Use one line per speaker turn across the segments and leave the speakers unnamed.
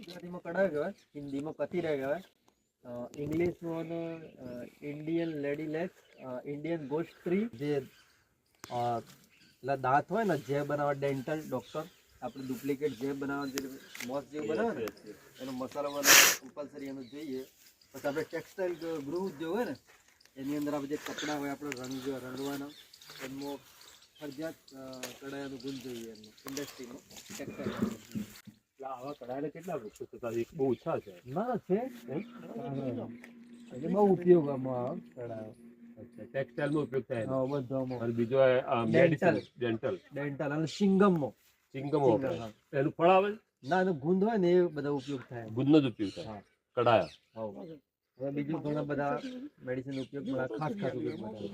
ગુજરાતીમાં કડાય કહેવાય, હિન્દીમાં કતીરા કહેવાય, ઇંગ્લિશમાં Indian lady legs, Indian ghost tree, જે પેલા દાંત હોય ને જે બનાવવા ડેન્ટલ ડોક્ટર આપણે ડુપ્લિકેટ જે બનાવવા જે મોસ જેવું બનાવે ને એનો મસાલો બનાવવા કમ્પલસરી એનું જોઈએ. પછી આપણે ટેક્સટાઇલ ગૃહ ઉદ્યોગ હોય ને એની અંદર આપણે જે કપડાં હોય આપણે રંગવાના એમાં ફરજિયાત કડાયાનું ગુણ જોઈએ એમનો ઇન્ડસ્ટ્રીમાં ટેક્સટાઇલ.
આવા કડાયા કેટલા વૃક્ષો થતા બહુ ઓછા છે?
ના છે એટલે બહુ ઉપયોગ આમાં કડાયો.
અચ્છા, ટેક્સટાઇલમાં ઉપયોગ થાય
હા બધામાં.
અને બીજો મેડિસિન ડેન્ટલ
ડેન્ટલ અને સિંગમમાં
ચિંગમ એનું ફળ આવે
ના એનો ગુંદ હોય ને એ બધા ઉપયોગ થાય.
ગુદનો જ ઉપયોગ થાય કડાયા.
હવે બીજું ઘણા બધા મેડિસિન ઉપયોગ ખાસ ઉપયોગ માટે.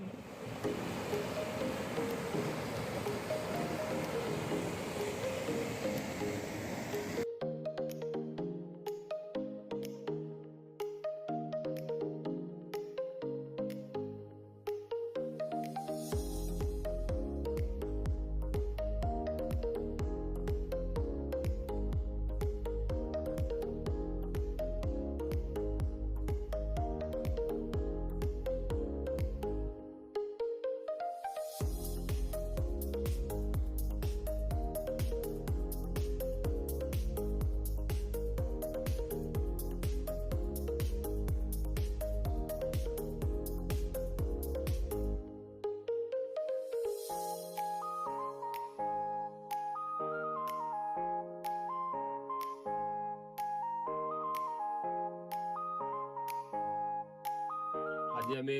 આજે અમે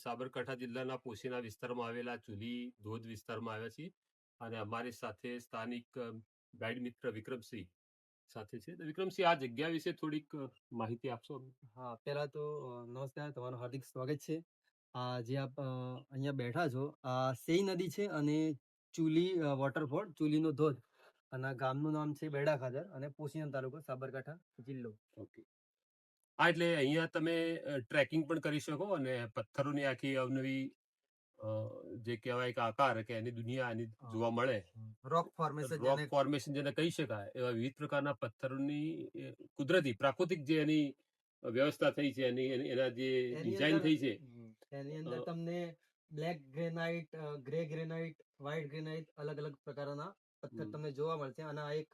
સાબરકાંઠા જિલ્લાના પોશીના વિસ્તારમાં આવેલા ચુલી ધોધ વિસ્તારમાં આવ્યા છીએ અને અમારી સાથે સ્થાનિક ગાઈડ મિત્ર વિક્રમસિંહ સાથે છે. તો વિક્રમસિંહ, આ જગ્યા વિશે થોડીક માહિતી આપશો?
હા, પહેલા તો નમસ્કાર, તમારું હાર્દિક સ્વાગત છે. જે આપ અહીંયા બેઠા છો આ સેઈ નદી છે અને ચુલી વોટરફોલ, ચુલીનો ધોધ, અને ગામનું નામ છે બેડા ખાધર અને પોશીના તાલુકો, સાબરકાંઠા જિલ્લો.
ઓકે. હા, એટલે અહીંયા તમે ટ્રેકિંગ પણ કરી શકો અને પથ્થરોની આખી અવનવી જે કહેવાય કે આકાર કે એની દુનિયા એની જોવા મળે.
રોક ફોર્મેશન,
રોક ફોર્મેશન જેને કહી શકાય એવા વિવિધ પ્રકારના પથ્થરોની કુદરતી પ્રાકૃતિક જે એની વ્યવસ્થા થઈ છે, એના જે ડિઝાઇન થઈ છે
એની અંદર તમને black granite, grey granite, white granite, અલગ અલગ પ્રકારના પથ્થર તમને જોવા મળશે. અને આ એક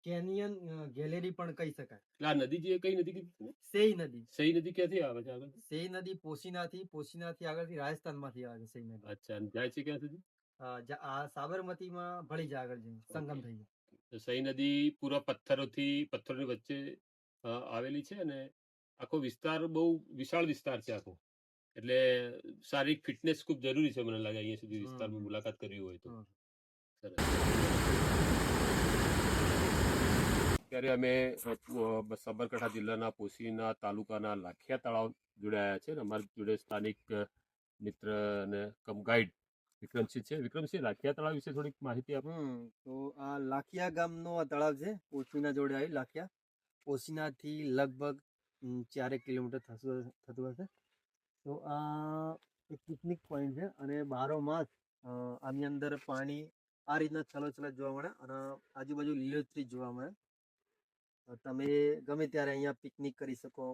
કેનિયન ગેલેરી પણ કહી શકાય.
આ નદી જે કઈ નદી કીધી?
સેઈ નદી.
સેઈ નદી ક્યાંથી આવે છે આગળ?
સેઈ નદી પોશીનાથી આગળથી રાજસ્થાનમાંથી આવે છે સેઈ નદી.
અચ્છા, જાય છે ક્યાં સુધી?
આ સાબરમતીમાં ભળી જાય આગળ જઈને સંગમ થઈ જાય.
સઈ નદી પૂરા પથ્થરોની વચ્ચે આવેલી છે અને આખો વિસ્તાર બહુ વિશાળ વિસ્તાર છે આખો. એટલે શારીરિક ફિટનેસ ખૂબ જરૂરી છે મને લાગે અહીંયા સુધી વિસ્તારમાં મુલાકાત કરવી હોય તો. સરસ. ત્યારે અમે સાબરકાંઠા જિલ્લાના પોશીના તાલુકાના લાખિયા તળાવ જોડે આવ્યા છે અને અમારી જોડે સ્થાનિક મિત્ર અને કમ ગાઈડ વિક્રમસિંહ છે. વિક્રમસિંહ, લાખિયા તળાવ વિશે થોડીક માહિતી આપો.
તો આ લાખિયા ગામનો આ તળાવ છે, પોશીના જોડે આવી. લાખિયા પોશીનાથી લગભગ 4 કિલોમીટર થતું હશે. તો આ એક પિકનિક પોઈન્ટ છે અને બારો માસ આની અંદર પાણી આ રીતના છલોછલ જોવા મળે અને આજુબાજુ લીલોતરી જોવા મળે. તમે ગમે ત્યારે અહીંયા પિકનિક કરી શકો,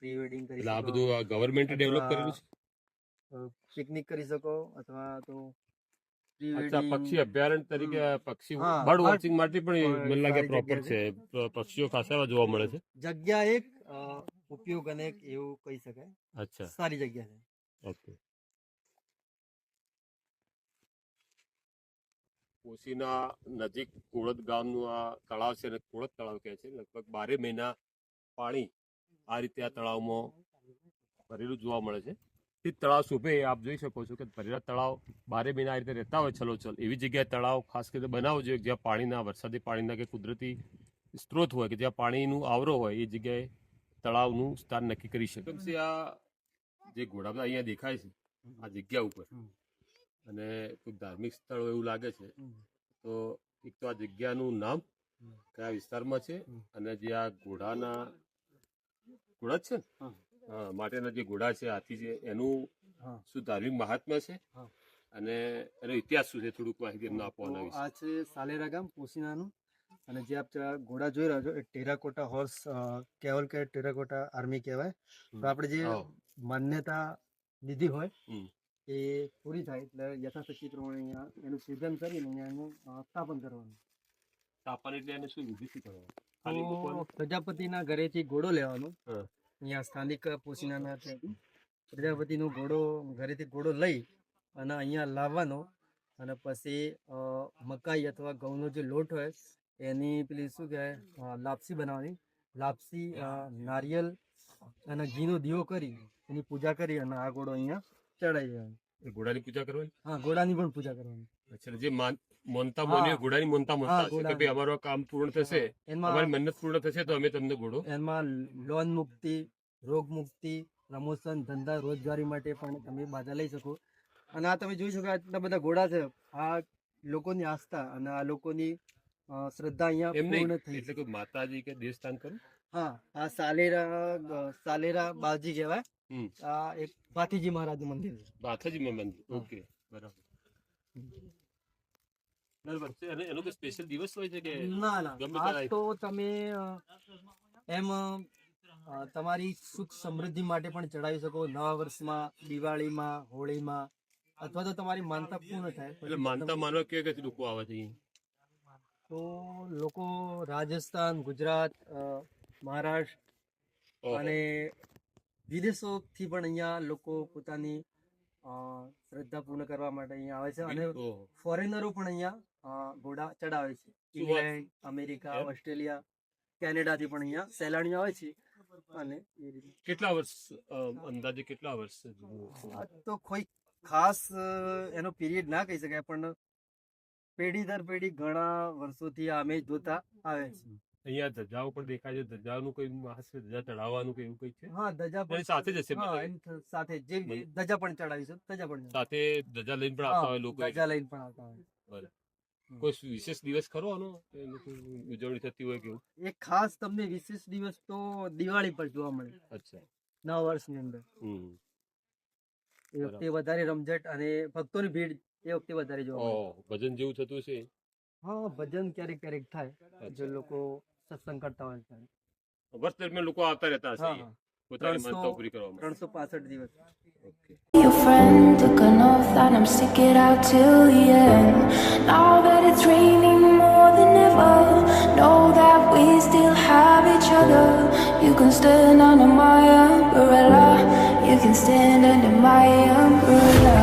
પ્રી વેડિંગ કરી શકો.
આ બધું ગવર્મેન્ટે ડેવલપ કરેલું છે.
પિકનિક કરી શકો અથવા તો
પક્ષી અભયારણ્ય તરીકે પક્ષી બર્ડ વોચિંગ માટે પણ મને લાગે પ્રોપર છે. પક્ષીઓ ખાસા એવા જોવા મળે છે.
જગ્યા એક ઉપયોગ અનેક એવું કહી શકાય.
અચ્છા,
સારી જગ્યા છે.
ઓકે. પોશીના નજીક કુળદ ગામનું આ તળાવ છે અને કુળદ તળાવ કહે છે. લગભગ 12 મહિના પાણી આ રીતે આ તળાવમાં ભરેલું જોવા મળે છે. તે તળાવ શોભે આપ જોઈ શકો છો કે ભરેલા તળાવ 12 મહિના આ રીતે રહેતા હોય છલોછલ. એવી જગ્યાએ તળાવ ખાસ કરીને બનાવવો જોઈએ જ્યાં પાણીના, વરસાદી પાણીના કે કુદરતી સ્ત્રોત હોય કે જ્યાં પાણીનું આવરો હોય એ જગ્યાએ તળાવનું સ્થાન નક્કી કરી શકે. આ જે ઘોડામાં અહીંયા દેખાય છે આ જગ્યા ઉપર, અને કોઈ ધાર્મિક સ્થળ એવું લાગે છે, તો એક તો આ જગ્યાનું નામ કયા વિસ્તારમાં છે અને જે આ ઘોડા છે માટેના જે ઘોડા છે, હાથી છે, એનું શું ધાર્મિક મહાત્મ્ય છે અને એનો ઇતિહાસ શું છે, થોડુંક માહિતી એમને આપવાના.
આ છે સાલેરા ગામ પોશીનાનું અને જે આપ ઘોડા જોઈ રહ્યા છો એ ટેરાકોટા હોર્સ કેવલકેટ ટેરાકોટા આર્મી કહેવાય. તો આપણે જે
હા.
માન્યતા લીધી હોય
હમ.
એ પૂરી થાય એટલે યથાશક્તિ પ્રમાણે અહીંયા એનું પૂજન કરીને અહીંયા એનું સ્થાપન કરવાનું.
તાપમાન એટલે એને શું વિધિ શું કરવાનું? ખાલી મૂકવાનું?
તો પ્રજાપતિના ઘરેથી ઘોડો લેવાનો.
હા.
અહીંયા સ્થાનિક પોશીનાના ત્યાંથી પ્રજાપતિનો ઘોડો ઘરેથી ઘોડો લઈ અને અહીંયા લાવવાનો અને પછી મકાઈ અથવા ઘઉંનો જે લોટ હોય એની પેલી શું કહેવાય લાપસી બનાવવાની. લાપસી નારિયેલ અને ઘીનો દીવો કરી એની પૂજા કરી અને આ ઘોડો અહીંયા ચડાઈ દેવાનો.
એ ઘોડાની પૂજા કરવાની?
હા, ઘોડાની પણ પૂજા કરવાની.
અચ્છા, જે મોનતા મોની ઘોડાની મોનતા
હા,
મોનતા છે કે
ઘોડાની.
ભાઈ અમારું આ કામ પૂર્ણ થશે, અમારી
એમાં
મહેનત પૂર્ણ થશે તો અમે તમને ઘોડો.
એમાં લોન મુક્તિ, રોગ મુક્તિ, પ્રમોશન, ધંધા રોજગારી માટે પણ તમે બાધા લઈ શકો. અને આ તમે જોઈ શકો આટલા બધા ઘોડા છે. આ લોકોની આસ્થા અને આ લોકોની શ્રદ્ધા અહીંયા
એમ નહીં,
પૂર્ણ થઈ.
એટલે કોઈ માતાજી કે દેવસ્થાન કરું.
હા, આ સાલેરા બાજી કહેવાય.
હમ.
આ એક ભાતીજી મહારાજનું મંદિર છે.
માતાજી મંદિર.
હા.
ઓકે, બરાબર. બરાબર છે. અને એનો કોઈ સ્પેશિયલ દિવસ હોય છે કે
ના ના,
ગમે
આ
ત્યારે?
તો તમે એમ તમારી સુખ સમૃદ્ધિ માટે પણ ચડાવી શકો. નવા વર્ષમાં, દિવાળીમાં, હોળીમાં, અથવા તો તમારી માનતા પૂર્ણ થાય
એટલે માનતા માનવા કે લોકો આવે છે અહીં?
તો લોકો રાજસ્થાન, ગુજરાત, મહારાષ્ટ્ર
ઓહો.
અને વિદેશોથી પણ અહીંયા લોકો પોતાની શ્રદ્ધા પૂર્ણ કરવા માટે અહીંયા આવે છે. અને
ઓહો.
ફોરેનરો પણ અહીંયા ઘોડા ચડાવે છે.
શું વાત?
ઇંગ્લેન્ડ, અમેરિકા,
એમ?
ઓસ્ટ્રેલિયા, કેનેડાથી પણ અહીંયા સહેલાણીઓ આવે છે. અને એ રીતે
કેટલા વર્ષ અંદાજે કેટલા વર્ષ
આ તો કોઈ ખાસ એનો પીરિયડ ના કહી શકાય, પણ પેઢી દર પેઢી ઘણા વર્ષોથી આ અમે જોતા આવે છે.
અહીંયા ધજાઓ પણ દેખાય છે. ધજાનું કોઈ માસ છે, ધજા ચડાવવાનું કે એવું કઈ છે?
હા, ધજા
એની સાથે જ હશે
હા,
બધા?
એની સાથે જે ધજા પણ ચડાવી છે, ધજા પણ
સાથે ધજા લઈને પણ આવતા હોય લોકો?
ધજા લઈને પણ આવતા હોય.
બરાબર. કોઈ વિશેષ દિવસ ખરો આનો એ લોકો ઉજવણી થતી હોય કેવું?
એક ખાસ તમને વિશેષ દિવસ તો દિવાળી પર જોવા મળે.
અચ્છા.
નવા વર્ષની અંદર
હમ.
એ વખતે વધારે રમઝટ અને ભક્તોની ભીડ એ વખતે વધારે જોવા મળે.
ઓહ, ભજન જેવું થતું છે.
હા, ભજન ક્યારેક ક્યારેક થાય.
અચ્છા.
જે લોકો સત્સંગ કરતા હોય ત્યારે.
વર્ષ દરમિયાન લોકો આવતા રહેતા હશે
હા,
અહીંયા,
હા.
પોતાની
300
માનતાઓ પૂરી કરવા માટે.
365 દિવસ.
Okay.
Your friend took an oath that I'm stick it out till the end. Now that it's raining more than ever, know that we still have each other. You can stand under my umbrella. You can stand under my umbrella.